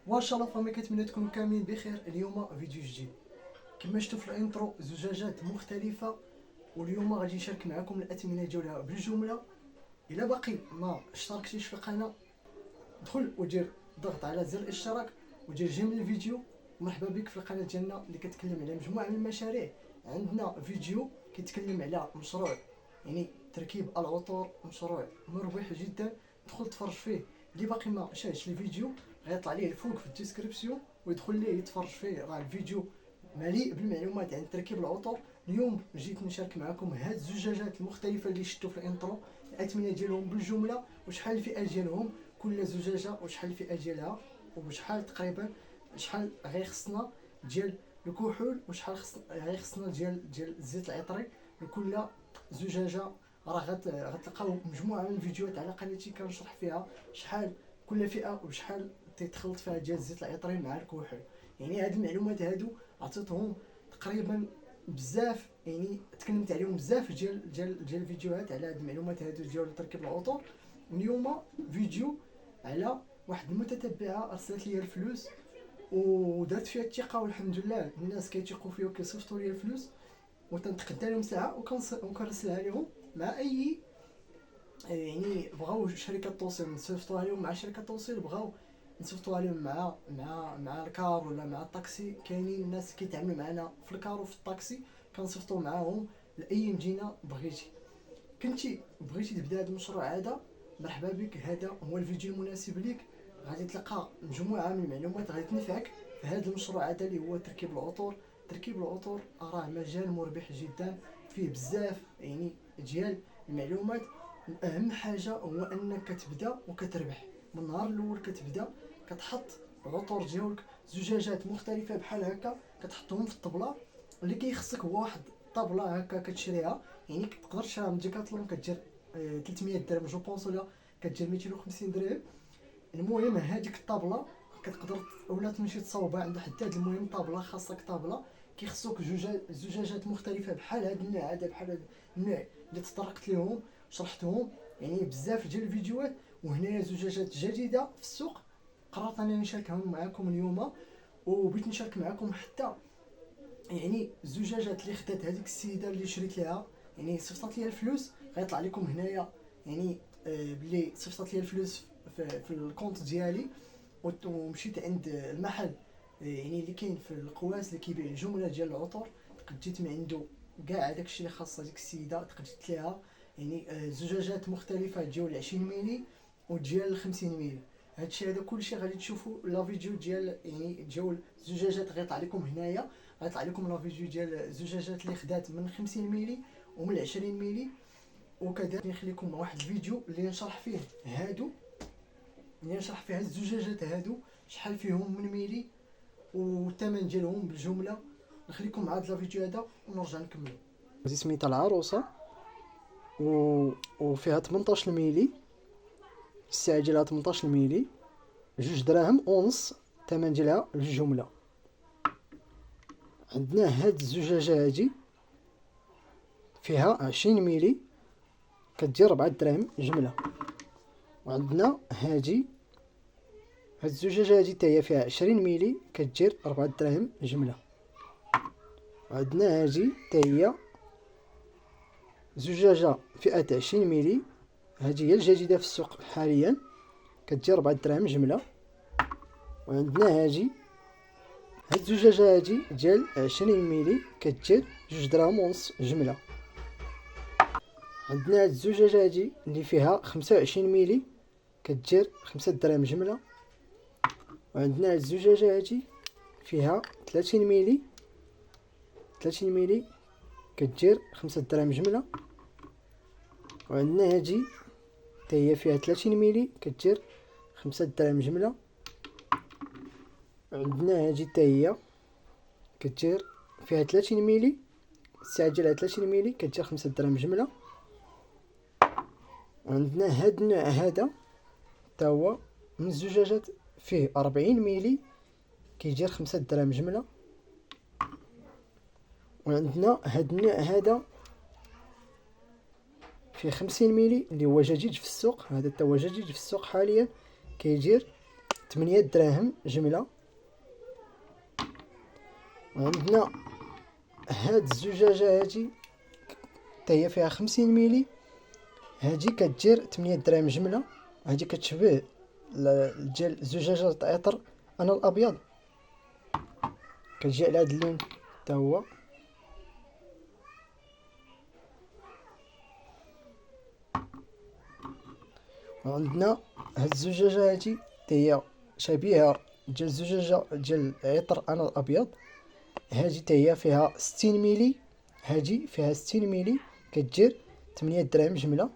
وان شاء الله فامي كنتمنى تكونوا كاملين بخير. اليوم فيديو جديد كما شفتوا في الانترو، زجاجات مختلفه. واليوم غادي نشارك معكم الاثمنه ديالها بالجمله. الا باقي ما اشتركتيش في القناه دخل ودير ضغط على زر الاشتراك ودير جيم للفيديو. مرحبا بك في القناه ديالنا اللي كتكلم على مجموعه من المشاريع. عندنا فيديو كيتكلم على مشروع يعني تركيب العطور، مشروع مربح جدا، دخل تفرج فيه. اللي باقي ما شاهدش الفيديو غيطلع ليه الفوق في الديسكريبسيون ويدخل ليه يتفرج فيه، راه الفيديو مليء بالمعلومات عن تركيب العطور. اليوم جيت نشارك معكم هاد الزجاجات المختلفه اللي شفتوا في الانترو، الاثمنه ديالهم بالجمله وشحال الفئه ديالهم كل زجاجه وشحال الفئه ديالها وشحال تقريبا شحال غيخصنا ديال الكحول وشحال غيخصنا ديال الزيت العطري لكل زجاجه. راه غتلقاو مجموعه من الفيديوهات على قناتي كنشرح فيها شحال كل فئه وشحال تيتخلط فيها ديال الزيت العطري مع الكحول. يعني هاد المعلومات هادو عطيتهم تقريبا بزاف، يعني تكلمت عليهم بزاف ديال الفيديوهات على هاد المعلومات هادو ديال تركيب العطور. اليوم فيديو على واحد المتتبعه ارسلت لي الفلوس ودرت فيها الثقه، والحمد لله الناس كيثيقوا فيا وكيصيفطوا لي الفلوس وتنتقدى لهم ساعه وكنرسلها لهم مع اي يعني بغاو شركه توصيل نصيفطوها لهم، مع شركه توصيل بغاو نصيفطوها لهم مع الكار ولا مع الطاكسي. كاينين الناس كيتعاملوا معنا في الكار وفي الطاكسي كنصيفطوا معاهم لاي مدينه بغيتي. كنتي بغيتي تبدا هذا المشروع هذا مرحبا بك، هذا هو الفيديو المناسب ليك. غادي تلقى مجموعه من المعلومات غادي تنفعك في هذا المشروع هذا اللي هو تركيب العطور. تركيب العطور راه مجال مربح جدا، فيه بزاف يعني ديال المعلومات. اهم حاجه هو انك كتبدا وكتربح من النهار الاول. كتبدا كتحط العطور ديالك زجاجات مختلفه بحال هكا كتحطهم في الطبله. اللي كيخصك هو واحد الطابله هكا كتشريها، يعني تقدر تشريها من ديكاتلون كدير 300 درهم جو بونس، ولا كدير 250 درهم. المهم هذيك الطابله كتقدر ولا تمشي تصاوبها عند حداد. المهم طابله خاصك طابله كيخصوك زجاجات مختلفه بحال هذا النوع هذا، بحال هذا النوع اللي تطرقت لهم شرحتهم يعني بزاف ديال الفيديوهات. وهنايا زجاجات جديده في السوق قررت انني نشاركهم معكم اليوم. وبغيت نشارك معكم حتى يعني الزجاجات اللي خدات هذيك السيده اللي شريت لها، يعني صيفطات ليا الفلوس. غيطلع لكم هنايا يعني بلي صيفطات ليا الفلوس في الكونت ديالي. ومشيت عند المحل يعني اللي كاين في القواس اللي كيبيع الجمله ديال العطور، تقديت من عنده كاع داكشي اللي خاص هذيك السيده. تقديت ليها يعني زجاجات مختلفه ديال 20 ميلي وديال 50 ميلي. هادشي هذا كلشي غادي تشوفوا لا فيديو ديال يعني ديال الزجاجات. غيطلع لكم هنايا غيطلع لكم لا فيديو ديال الزجاجات اللي خدات من 50 ميلي ومن 20 ميلي. وكذلك نخليكم واحد الفيديو اللي نشرح فيه هادو، اللي نشرح فيه هاد الزجاجات هادو شحال فيهم من ميلي والثمن ديالهم بالجمله. نخليكم مع هاد الفيديو هذا ونرجع نكمل. هذه سميتها العروسه وفيها 18 ميلي، السعه ديالها 18 ميلي، 2 دراهم ونص الثمن ديالها بالجمله. عندنا هاد الزجاجه هادي فيها 20 ميلي كدير 4 دراهم جمله. وعندنا هاد الزجاجه هادي حتى هي فيها 20 ميلي كدير 4 دراهم جمله. وعندنا هادي حتى هي زجاجه فئه 20 ميلي، هادي هي الجديده في السوق حاليا كدير 4 دراهم جمله. وعندنا هاد الزجاجه هادي ديال 20 ميلي كدير 2 دراهم ونص جمله. عندنا هاد الزجاجه هادي اللي فيها 25 ميلي كدير 5 دراهم جمله. وعندنا هاد الزجاجه هادي فيها 30 ميلي كدير 5 دراهم جمله. وعندنا هادي حتى هي فيها 30 ميلي كدير 5 دراهم جمله. عندنا هادي حتى هي كدير فيها 30 ميلي، السعه ديالها 30 ميلي كدير 5 دراهم جمله. وعندنا هاد النوع هذا حتى هو من الزجاجات فيه 40 ميلي كيدير 5 دراهم جمله. وعندنا هاد النوع هذا فيه 50 ميلي اللي هو جديد في السوق، هذا حتى هو جديد في السوق حاليا كيدير 8 دراهم جملة. وعندنا هاد الزجاجة هادي حتى هي فيها 50 ميلي، هادي كتدير 8 دراهم جملة. هادي كتشبه ديال زجاجة العطر انا الابيض، كتجي على هاد اللون حتى هو. وعندنا هاد الزجاجة هادي حتى هي شبيهة ديال الزجاجة ديال عطر انا الابيض، هادي حتى هي فيها 60 ميلي، هادي فيها 60 ميلي كتدير 8 دراهم جملة.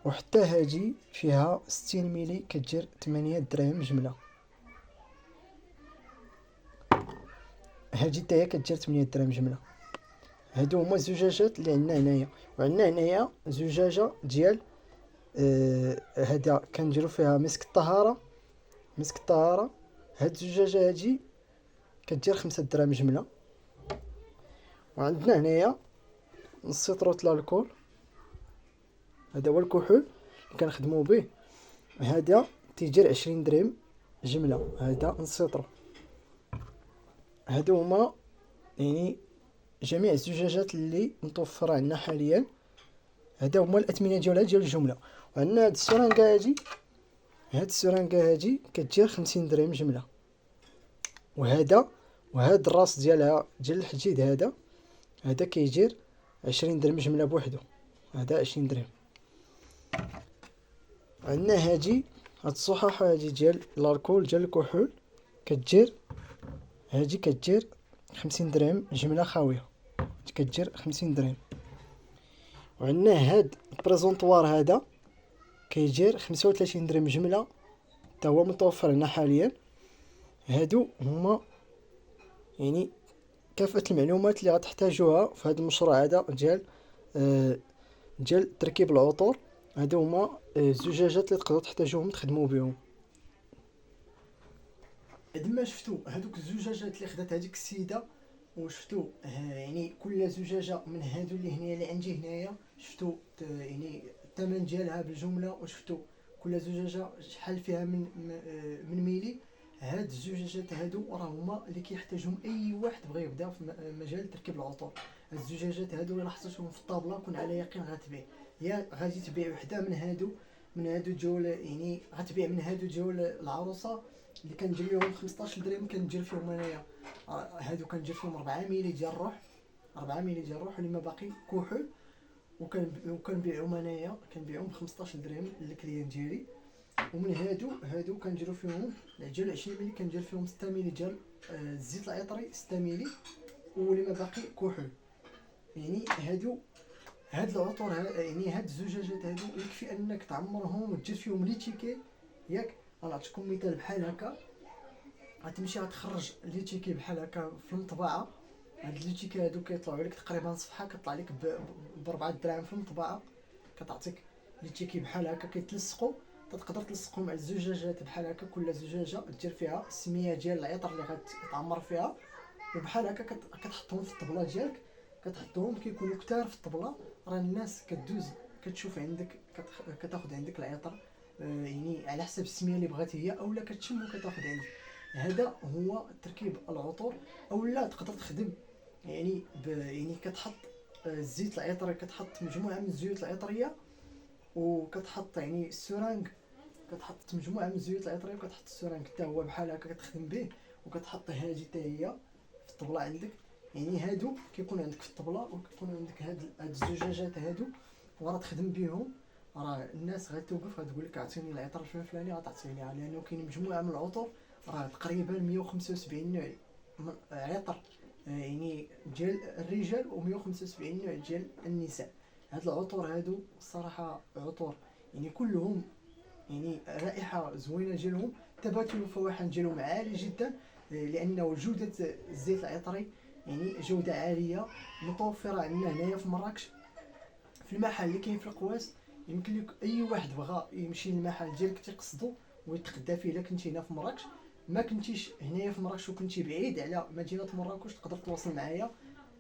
وحتى هادي فيها 60 ميلي كتدير 8 دراهم جملة. هادي حتى هي كتدير 8 دراهم جملة. هادو هما الزجاجات اللي عندنا هنايا. وعندنا هنايا زجاجة ديال هادا كنديرو فيها مسك الطهارة. مسك الطهارة هاد الزجاجة هادي كتدير 5 دراهم جملة. وعندنا هنايا نسيتروت الكول، هذا هو الكحول اللي كنخدمو به، هذا تيدير 20 درهم جملة. هذا نسيترو. هادو هما يعني جميع الزجاجات اللي متوفرة عندنا حاليا، هذا هما الأثمنة ديالها ديال الجملة. وعندنا هاد السرنقة هادي، هاد السرنقة هادي كتدير 50 درهم جملة. وهاد الراس ديالها ديال الحديد هذا كيدير 20 درهم جملة بوحدو، هذا 20 درهم. عندنا هاد الصحاح هادي ديال الكول ديال الكحول كتدير 50 درهم جملة خاوية، كتدير 50 درهم. وعندنا هاد البريزونطوار هذا كيدير 35 درهم جملة، حتى هو متوفر هنا حاليا. هادو هما يعني كافة المعلومات اللي غتحتاجوها في هذا المشروع هذا ديال تركيب العطور. هادو هما الزجاجات اللي تقدروا تحتاجوهم تخدموا بهم. قد ما شفتوا هادوك الزجاجات اللي خدات هذيك السيده، وشفتوا يعني كل زجاجه من هادو اللي هنا اللي عندي هنايا، شفتوا يعني الثمن ديالها بالجمله، وشفتوا كل زجاجه شحال فيها من ميلي. هاد الزجاجات هادو راه هما اللي كيحتاجهم اي واحد بغى يبدا في مجال تركيب العطور. هاد الزجاجات هادو الا حطيتهم في الطابله كون على يقين غتبيع، يا غادي تبيع وحده من هادو ديال يعني غتبيع من هادو ديال العروسه اللي كندير لهم 15 درهم، كندير فيهم انايا هادو كندير فيهم 4 ميلي ديال الروح، 4 ميلي ديال الروح اللي ما باقي كحول، وكنبيعهم انايا كنبيعهم ب 15 درهم للكليان ديالي. ومن هادو كنديروا فيهم ديال 20 ميلي كندير فيهم 6 ميلي ديال الزيت العطري، 6 ميلي، واللي ما باقي كحول. يعني هاد العطور يعني هاد الزجاجات هادو يكفي انك تعمرهم وتدير فيهم لي تيكي. ياك غنعطيكم مثال بحال هكا، غتمشي غتخرج لي تيكي بحال هكا في المطبعه. هاد لي تيكي هادو كيطلعوا لك تقريبا صفحه كطلع لك ب 4 دراهم في المطبعه، كتعطيك لي تيكي بحال هكا كيتلصقوا. تقدر تلصقهم على الزجاجات بحال هكا، كل زجاجه دير فيها السميه ديال العطر اللي غتعمر فيها، وبحال هكا كتحطهم في الطبله ديالك، كتحطهم كيكونوا كتار في الطبله. راه الناس كدوز كتشوف عندك، كتاخذ عندك العطر يعني على حسب السميه اللي بغات هي، اولا كتشم وكتاخذ عندك. هذا هو تركيب العطور. اولا تقدر تخدم يعني يعني كتحط الزيت العطري، كتحط مجموعه من الزيوت العطريه، وكتحط يعني السرنج، كتحط مجموعه من الزيوت العطريه وكتحط السرنج حتى هو بحال هكا كتخدم به، وكتحط هادي حتى هي في الطبله عندك. يعني هادو كيكون عندك في الطبله، وكيكون عندك هاد الزجاجات هادو وراه تخدم بهم. راه الناس غتوقف غتقول لك اعطيني العطر الفلاني غتعطيني، لانه كاين مجموعه من العطور، راه تقريبا 175 نوع من عطر يعني ديال الرجال و175 نوع ديال النساء. هاد العطور هادو الصراحه عطور يعني كلهم يعني رائحه زوينه ديالهم، تبادل الفواحن ديالهم عالي جدا، لانه جوده الزيت العطري يعني جوده عاليه متوفره عندنا هنايا في مراكش في المحل اللي كاين في القواس. يمكن لك اي واحد بغى يمشي للمحل ديالك تيقصدو ويتغدى فيه. الا كنتي هنا في مراكش، ما كنتيش هنايا في مراكش وكنتي بعيد على مدينه مراكش، تقدر تواصل معايا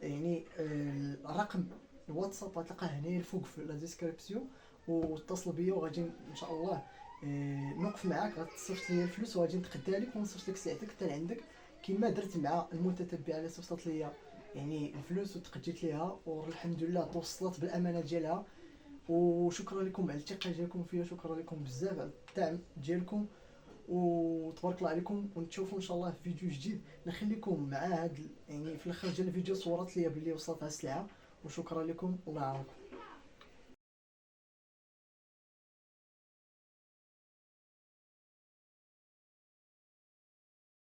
يعني الرقم الواتساب غتلقاه هنايا الفوق في لا ديسكريبسيون، واتصل بيا وغادي ان شاء الله نوقف معاك، غتصيفط لي الفلوس وغادي نتقدى لك ونصيفط لك سلعتك حتى لعندك، كما درت مع المتتبعه اللي صيفطت لي يعني الفلوس وتقديت ليها والحمد لله توصلت بالامانه ديالها. وشكرا لكم على الثقه ديالكم فيا، شكرا لكم بزاف على الدعم ديالكم، وتبارك الله عليكم. ونتشوفوا ان شاء الله في فيديو جديد. نخليكم مع هاد يعني في الاخر ديال الفيديو صورت ليا باللي وصلتها السلعه. وشكرا لكم، الله يعاونكم.